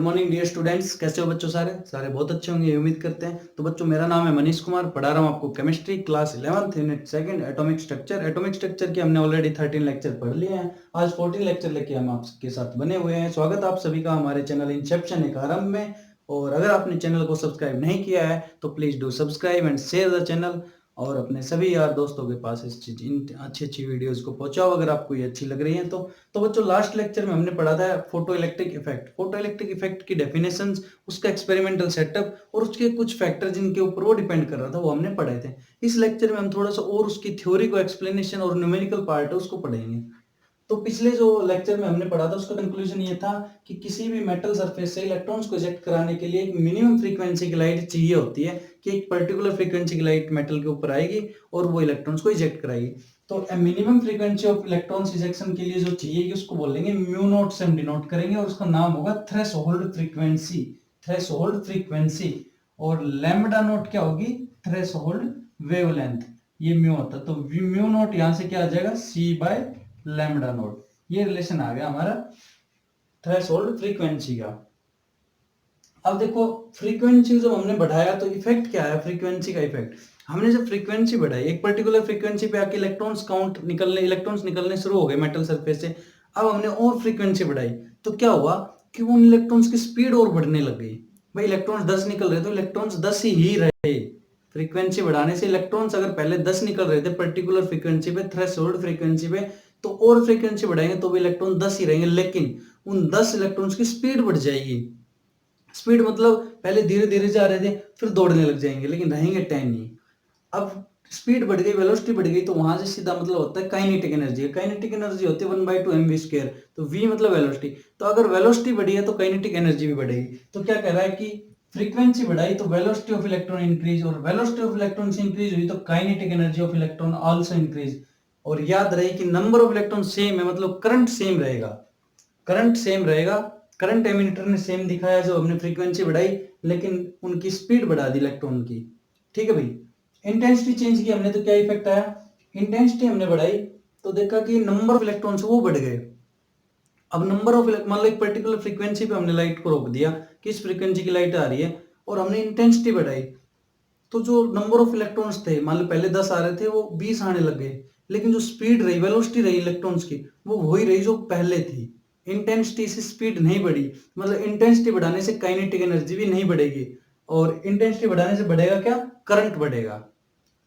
Morning dear students, कैसे हो बच्चों? सारे सारे बहुत अच्छे होंगे, ये उम्मीद करते हैं। तो बच्चों, मेरा नाम है मनीष कुमार, पढ़ा रहा हूँ आपको chemistry class 11th unit second atomic structure. Atomic structure के हमने ऑलरेडी 13 लेक्चर पढ़ लिए हैं। आज 14 लेक्चर लेके हम आपके साथ बने हुए हैं। स्वागत आप सभी का हमारे चैनल इंसेप्शन एक आरंभ में। और अगर आपने चैनल को सब्सक्राइब नहीं किया है तो please do subscribe and share the channel, और अपने सभी यार दोस्तों के पास इस चीज इन अच्छी अच्छी वीडियोस को पहुंचाओ अगर आपको ये अच्छी लग रही है तो बच्चों, लास्ट लेक्चर में हमने पढ़ा था photo electric effect. Photo electric effect की डेफिनेशंस, उसका एक्सपेरिमेंटल सेटअप और उसके कुछ फैक्टर जिनके ऊपर वो डिपेंड कर रहा था, वो हमने पढ़े थे। इस लेक्चर में हम थोड़ा सा और उसकी थ्योरी को, एक्सप्लेनेशन और न्यूमेरिकल पार्ट है उसको पढ़ेंगे। तो पिछले जो लेक्चर में हमने पढ़ा था उसका कंक्लूजन ये था कि किसी भी मेटल सरफेस से इलेक्ट्रॉन्स को इजेक्ट कराने के लिए एक मिनिमम फ्रीक्वेंसी की लाइट चाहिए होती है, कि एक पर्टिकुलर फ्रीक्वेंसी की लाइट मेटल के ऊपर आएगी और वो इलेक्ट्रॉन्स को इजेक्ट कराएगी। तो minimum frequency of electrons ejection के लिए जो चाहिए उसको बोलेंगे म्यू नॉट से हम डिनोट करेंगे, और उसका नाम होगा थ्रेशोल्ड फ्रीक्वेंसी। Threshold frequency. और लैम्बडा नॉट क्या होगी? Threshold wavelength. ये म्यू होता है, तो म्यू नॉट यहां से क्या आ जाएगा? सी बाय लैम्बडा नॉट। ये रिलेशन आ गया हमारा थ्रेशोल्ड फ्रीक्वेंसी का। अब देखो, फ्रीक्वेंसी जब हमने बढ़ाया तो इफेक्ट क्या है फ्रीक्वेंसी का? इफेक्ट, हमने जब फ्रीक्वेंसी बढ़ाई, एक पर्टिकुलर फ्रीक्वेंसी पे आके इलेक्ट्रॉन्स निकलने शुरू हो गए मेटल सरफेस से। अब हमने और फ्रीक्वेंसी बढ़ाई तो क्या हुआ कि उन इलेक्ट्रॉन्स की स्पीड और बढ़ने लग गई। भाई, इलेक्ट्रॉन्स 10 निकल रहे तो इलेक्ट्रॉन्स 10 ही रहे। फ्रीक्वेंसी बढ़ाने से इलेक्ट्रॉन्स अगर पहले 10 निकल रहे थे पर्टिकुलर फ्रीक्वेंसी पे, थ्रेशोल्ड फ्रीक्वेंसी पे, तो और फ्रीक्वेंसी बढ़ाएंगे तो भी इलेक्ट्रॉन 10 ही रहेंगे, लेकिन उन 10 इलेक्ट्रॉन्स की स्पीड बढ़ जाएगी। स्पीड मतलब पहले धीरे धीरे जा रहे थे फिर दौड़ने लग जाएंगे, लेकिन रहेंगे 10 ही। अब स्पीड बढ़ गई, वेलोसिटी बढ़ गई, तो वहां से सीधा मतलब होता है काइनेटिक एनर्जी। काइनेटिक एनर्जी होती है 1/2 mv स्क्वायर, तो v मतलब वेलोसिटी। तो अगर वेलोसिटी बढ़ी है तो काइनेटिक एनर्जी भी बढ़ेगी। तो क्या कह रहा है कि फ्रीक्वेंसी बढ़ाई तो वेलोसिटी ऑफ इलेक्ट्रॉन इंक्रीज, और वेलोसिटी ऑफ इलेक्ट्रॉन इंक्रीज हुई तो kinetic energy of electron also increase. और याद रहे कि नंबर ऑफ इलेक्ट्रॉन सेम है, मतलब करंट सेम रहेगा। करंट सेम रहेगा। करंट एमिटर ने सेम दिखाया जो हमने फ्रीक्वेंसी बढ़ाई, लेकिन उनकी स्पीड बढ़ा दी इलेक्ट्रॉन की। ठीक है भाई। इंटेंसिटी चेंज की हमने तो क्या इफेक्ट आया? इंटेंसिटी हमने बढ़ाई तो देखा कि नंबर ऑफ इलेक्ट्रॉन्स वो बढ़ गए। अब नंबर ऑफ मान लो एक पर्टिकुलर फ्रीक्वेंसी पे हमने लाइट को रोक दिया कि इस फ्रीक्वेंसी की लाइट आ रही है, और हमने इंटेंसिटी बढ़ाई, तो जो नंबर ऑफ इलेक्ट्रॉन्स थे, मान लो पहले 10 आ रहे थे वो 20 आने लग गए, लेकिन जो स्पीड रही, वेलोसिटी रही इलेक्ट्रॉन्स की, वो वही रही जो पहले थी। इंटेंसिटी से स्पीड नहीं बढ़ी, मतलब इंटेंसिटी बढ़ाने से काइनेटिक एनर्जी भी नहीं बढ़ेगी, और इंटेंसिटी बढ़ाने से बढ़ेगा क्या? करंट बढ़ेगा।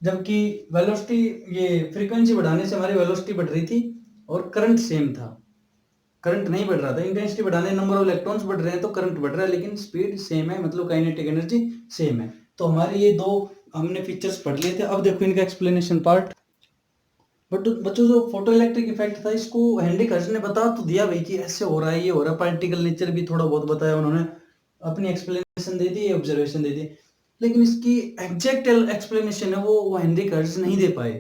जबकि वेलोसिटी, ये फ्रीक्वेंसी बढ़ाने से हमारी वेलोसिटी बढ़ रही थी और करंट सेम था। करंट नहीं बढ़ रहा था। इंटेंसिटी बढ़ाने नंबर ऑफ इलेक्ट्रॉन्स बढ़ रहे हैं तो करंट बढ़ रहा है, लेकिन स्पीड सेम है, मतलब काइनेटिक एनर्जी सेम है। तो हमारे ये दो हमने फीचर्स पढ़ लिए थे। अब देखो इनका एक्सप्लेनेशन पार्ट। बट बच्चों, जो फोटो इलेक्ट्रिक इफेक्ट था इसको हेनरी हर्ट्ज ने बता तो दिया भाई कि ऐसे हो रहा है, ये हो रहा है। पार्टिकल नेचर भी थोड़ा बहुत बताया उन्होंने, अपनी एक्सप्लेनेशन दे दी, ऑब्जर्वेशन दे दी, लेकिन इसकी एग्जैक्ट एक्सप्लेनेशन है वो हेनरी हर्ट्ज नहीं दे पाए।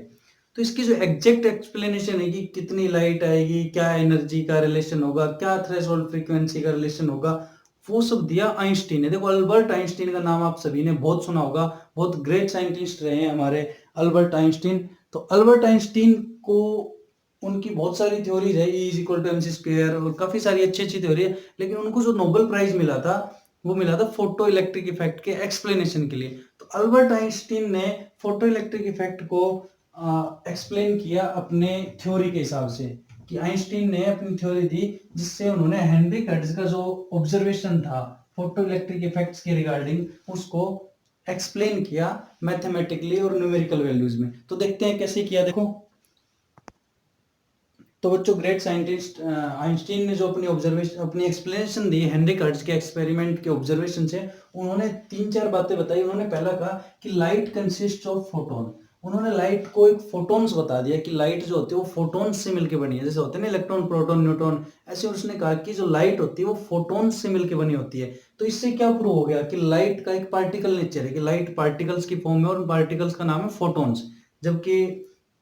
तो इसकी जो एग्जैक्ट एक्सप्लेनेशन है कि कितनी लाइट आएगी, क्या एनर्जी का रिलेशन होगा, क्या थ्रेशोल्ड फ्रीक्वेंसी का रिलेशन होगा, वो सब दिया आइंस्टीन ने। देखो, अल्बर्ट आइंस्टीन का नाम आप सभी ने बहुत सुना होगा, बहुत ग्रेट साइंटिस्ट रहे हैं हमारे अल्बर्ट आइंस्टीन। तो अल्बर्ट आइंस्टीन को, उनकी बहुत सारी थ्योरीज है, E is equal to mc square, और काफी सारी अच्छी अच्छी थ्योरी है, लेकिन उनको जो नोबेल प्राइज मिला था वो मिला था फोटो इलेक्ट्रिक इफेक्ट के एक्सप्लेनेशन के लिए। तो अल्बर्ट आइंस्टीन ने फोटो इलेक्ट्रिक इफेक्ट को एक्सप्लेन किया अपने थ्योरी के हिसाब से, कि आइंस्टीन ने अपनी थ्योरी दी जिससे उन्होंने हेनरी हर्ट्ज का जो ऑब्जर्वेशन था फोटो इलेक्ट्रिक इफेक्ट्स के रिगार्डिंग, उसको एक्सप्लेन किया मैथमेटिकली और न्यूमेरिकल वैल्यूज में। तो देखते हैं कैसे किया। देखो, तो बच्चों, ग्रेट साइंटिस्ट आइंस्टीन ने जो अपनी ऑब्जर्वेशन, अपनी एक्सप्लेनेशन दी हेनरी हर्ट्ज के एक्सपेरिमेंट के ऑब्जर्वेशन से, उन्होंने 3-4 बातें बताई। उन्होंने पहला कहा कि लाइट कंसिस्ट ऑफ फोटोन। उन्होंने लाइट को एक फोटोन्स बता दिया कि लाइट जो होती है वो फोटोन्स से मिलकर बनी है, जैसे होते हैं ना इलेक्ट्रॉन, प्रोटॉन, न्यूट्रॉन, ऐसे उसने कहा कि जो लाइट होती है वो फोटोन्स से मिलकर बनी होती है। तो इससे क्या प्रूव हो गया कि लाइट का एक पार्टिकल नेचर है, कि लाइट पार्टिकल्स की फॉर्म में, और पार्टिकल्स का नाम है फोटोन्स। जबकि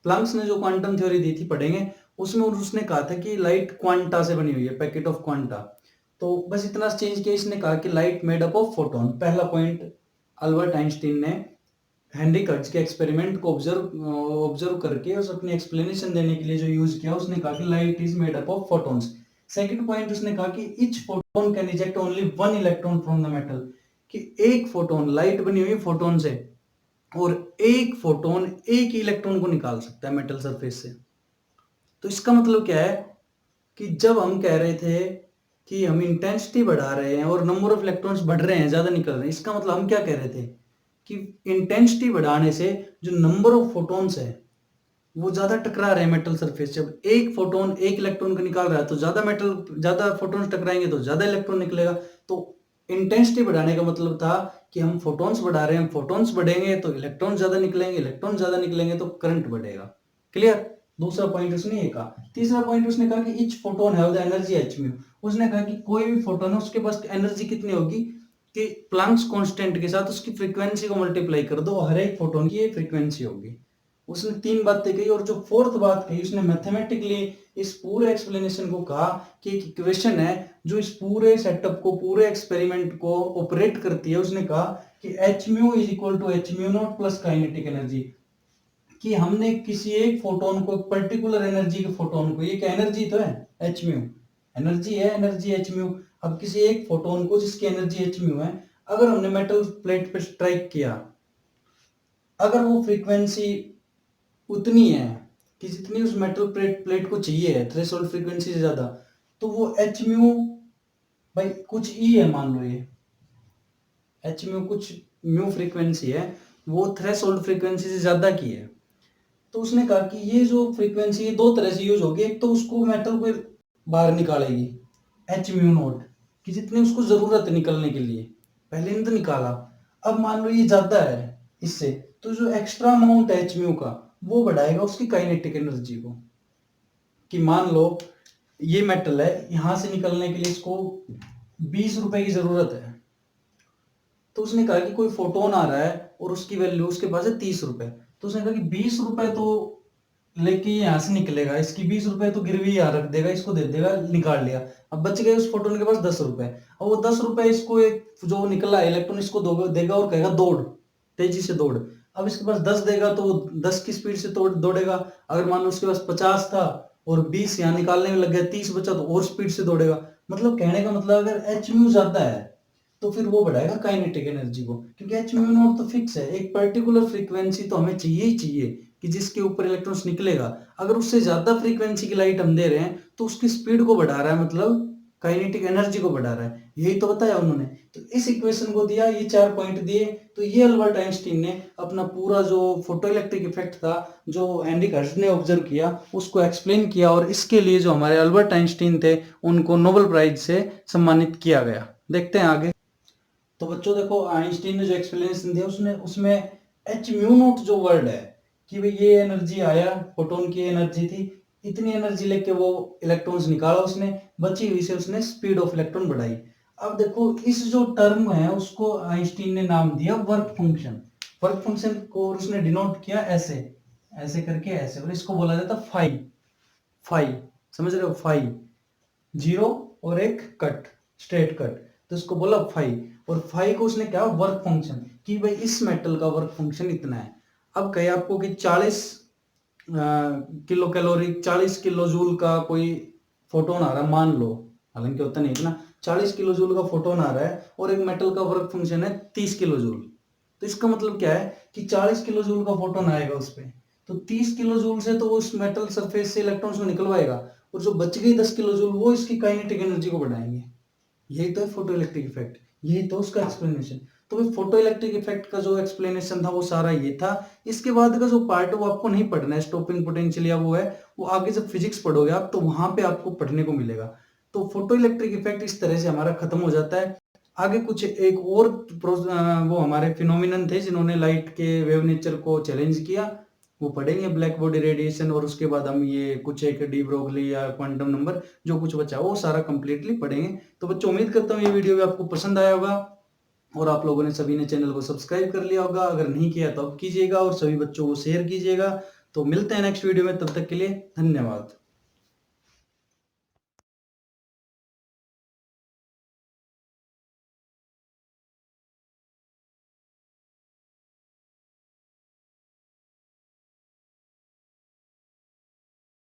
प्लंक्स ने जो क्वांटम थ्योरी दी थी, पढ़ेंगे उसमें, उसने कहा था कि लाइट क्वांटा से बनी हुई है, पैकेट ऑफ क्वांटा। तो बस इतना चेंज किया, इसने कहा कि light made up of photon. पहला पॉइंट अल्बर्ट आइंस्टीन ने हेनरी हर्ट्ज के एक्सपेरिमेंट को ऑब्जर्व करके उस अपनी एक्सप्लेनेशन देने के लिए जो यूज किया, उसने कहा कि light is made up of photons. Second point उसने कहा कि each photon can eject only one electron from the metal, कि एक फोटोन, लाइट बनी हुई फोटोन से, और एक फोटोन एक ही इलेक्ट्रॉन को निकाल सकता है मेटल सरफेस से। तो इसका मतलब क्या है कि जब हम कह रहे थे कि हम इंटेंसिटी बढ़ा रहे हैं और नंबर ऑफ इलेक्ट्रॉन्स बढ़ रहे हैं, ज्यादा निकल रहे हैं, इसका मतलब हम क्या कह रहे थे कि इंटेंसिटी बढ़ाने से जो नंबर ऑफ फोटोन्स है वो ज्यादा टकरा रहे हैं मेटल सरफेस। जब एक फोटोन एक इलेक्ट्रॉन को निकाल रहा है तो ज्यादा फोटोन्स टकराएंगे तो ज्यादा इलेक्ट्रॉन निकलेगा। तो इंटेंसिटी बढ़ाने का मतलब था कि हम फोटोन्स बढ़ा रहे हैं, फोटोन्स बढ़ेंगे तो इलेक्ट्रॉन ज्यादा निकलेंगे, इलेक्ट्रॉन ज्यादा निकलेंगे तो करंट बढ़ेगा। क्लियर? दूसरा पॉइंट उसने ये कहा। तीसरा पॉइंट उसने कहा कि each photon have the energy H mu. उसने कहा कि कोई भी फोटोन है उसके पास एनर्जी कितनी होगी कि प्लैंक्स कांस्टेंट के साथ उसकी फ्रीक्वेंसी को मल्टीप्लाई कर दो, हर एक फोटोन की ये फ्रीक्वेंसी होगी। उसने तीन बातें कही, और जो फोर्थ बात कही उसने मैथमेटिकली इस पूरे एक्सप्लेनेशन को कहा कि एक इक्वेशन है जो इस पूरे सेटअप को, पूरे एक्सपेरिमेंट को ऑपरेट करती है। उसने कहा कि H mu is equal to H mu not plus kinetic energy, कि हमने किसी एक फोटोन को, पर्टिकुलर एनर्जी के फोटोन को, ये क्या एनर्जी तो है, एच म्यू एनर्जी है, एनर्जी एच म्यू। अब किसी एक फोटोन को जिसकी एनर्जी एच म्यू है, अगर हमने मेटल प्लेट पे स्ट्राइक किया, अगर वो फ्रीक्वेंसी उतनी है कि जितनी उस मेटल प्लेट को चाहिए है, थ्रेशोल्ड फ्रीक्वेंसी से ज्यादा, तो वो एच म्यू भाई कुछ ई है, मान लो ये एच म्यू कुछ म्यू फ्रीक्वेंसी है, वो थ्रेशोल्ड फ्रीक्वेंसी से ज्यादा की है। तो उसने कहा कि ये जो फ्रीक्वेंसी है दो तरह से यूज होगी। एक तो उसको मेटल को बाहर निकालेगी एच म्यू नोट, कि जितनी उसको जरूरत है निकलने के लिए, पहले ने तो निकाला, अब मान लो ये ज्यादा है इससे, तो जो एक्स्ट्रा अमाउंट है एच म्यू का वो बढ़ाएगा उसकी काइनेटिक एनर्जी को। कि मान लो ये मेटल है, यहां से निकलने के लिए इसको 20 रुपए की जरूरत है, तो उसने कहा कि कोई फोटोन आ रहा है और उसकी वैल्यू उसके पास है 30 रुपए, तो उसने कहा कि 20 रुपए तो लेके यहां से निकलेगा, इसकी 20 रुपए तो गिरवी यहाँ रख देगा, इसको दे देगा, निकाल लिया। अब बच गए उस फोटोन के पास 10 रुपए। अब वो 10 रुपए इसको, एक जो निकला इलेक्ट्रॉन इसको देगा और कहेगा दौड़, तेजी से दौड़। अब इसके पास 10 देगा तो वो 10 की स्पीड से दौड़ेगा। अगर मान लो उसके पास 50 था और 20 यहाँ निकालने में लग गया, 30 बचा तो और स्पीड से दौड़ेगा। मतलब कहने का मतलब अगर एच म्यू ज्यादा है तो फिर वो बढ़ाएगा काइनेटिक एनर्जी को, क्योंकि एच म्यू नॉट तो फिक्स है, एक पर्टिकुलर फ्रीक्वेंसी तो हमें चाहिए ही चाहिए कि जिसके ऊपर इलेक्ट्रॉन्स निकलेगा। अगर उससे ज्यादा फ्रीक्वेंसी की लाइट हम दे रहे हैं तो उसकी स्पीड को बढ़ा रहा है, मतलब काइनेटिक एनर्जी को बढ़ा रहा है। यही तो बताया उन्होंने। तो इस इक्वेशन को दिया, ये 4 पॉइंट दिए, तो ये अल्बर्ट आइंस्टीन ने अपना पूरा जो फोटो इलेक्ट्रिक इफेक्ट था जो हेनरी हर्ट्ज ने ऑब्जर्व किया उसको एक्सप्लेन किया, और इसके लिए जो हमारे अल्बर्ट आइंस्टीन थे उनको नोबेल प्राइज से सम्मानित किया गया। देखते हैं आगे। तो बच्चों देखो, आइंस्टीन ने जो एक्सप्लेनेशन दिया उसने उसमें एच म्यू नॉट जो वर्ड है कि भाई ये एनर्जी आया, फोटोन की एनर्जी थी, इतनी एनर्जी लेके वो इलेक्ट्रॉन्स निकाला उसने, बची हुई से उसने स्पीड ऑफ इलेक्ट्रॉन बढ़ाई। अब देखो इस जो टर्म है उसको आइंस्टीन ने नाम दिया वर्क फंक्शन। वर्क फंक्शन को उसने डिनोट किया ऐसे, ऐसे करके ऐसे, और इसको बोला जाता फाई। फाई समझ रहे हो? फाई, जीरो और एक कट, स्ट्रेट कट, तो इसको बोला फाई। और फाई को उसने क्या, वर्क फंक्शन, कि भाई इस मेटल का वर्क फंक्शन इतना है। अब कहे आपको कि 40 किलो कैलोरी, 40 किलो जूल का कोई फोटोन आ रहा है, मान लो, हालांकि होता नहीं इतना, 40 किलो जूल का फोटोन आ रहा है और एक मेटल का वर्क फंक्शन है 30 किलो जूल। तो इसका मतलब क्या है कि 40 किलो जूल का फोटोन आएगा उस पर, तो 30 किलो जूल से तो उस मेटल सरफेस से इलेक्ट्रॉन्स को निकलवाएगा, और जो बच गई 10 किलो जूल वो इसकी काइनेटिक एनर्जी को बढ़ाएंगे। यही तो है फोटो इलेक्ट्रिक इफेक्ट, यही तो उसका एक्सप्लेनेशन। तो भाई फोटो इलेक्ट्रिक इफेक्ट का जो एक्सप्लेनेशन था वो सारा ये था। इसके बाद का जो पार्ट है वो आपको नहीं पढ़ना है, स्टॉपिंग पोटेंशियल या वो है, वो आगे जब फिजिक्स पढ़ोगे आप तो वहां पे आपको पढ़ने को मिलेगा। तो फोटो इलेक्ट्रिक इफेक्ट इस तरह से हमारा खत्म हो जाता है। आगे कुछ एक और वो हमारे फिनोमिनन थे जिन्होंने लाइट के वेव नेचर को चैलेंज किया, वो पढ़ेंगे, ब्लैक बॉडी रेडिएशन, और उसके बाद हम ये कुछ एक डी ब्रोगली या क्वांटम नंबर जो कुछ बचा वो सारा कंप्लीटली पढ़ेंगे। तो बच्चों उम्मीद करता हूँ ये वीडियो भी आपको पसंद आया होगा, और आप लोगों ने सभी ने चैनल को सब्सक्राइब कर लिया होगा। अगर नहीं किया तो अब कीजिएगा और सभी बच्चों को शेयर कीजिएगा। तो मिलते हैं नेक्स्ट वीडियो में, तब तक के लिए धन्यवाद।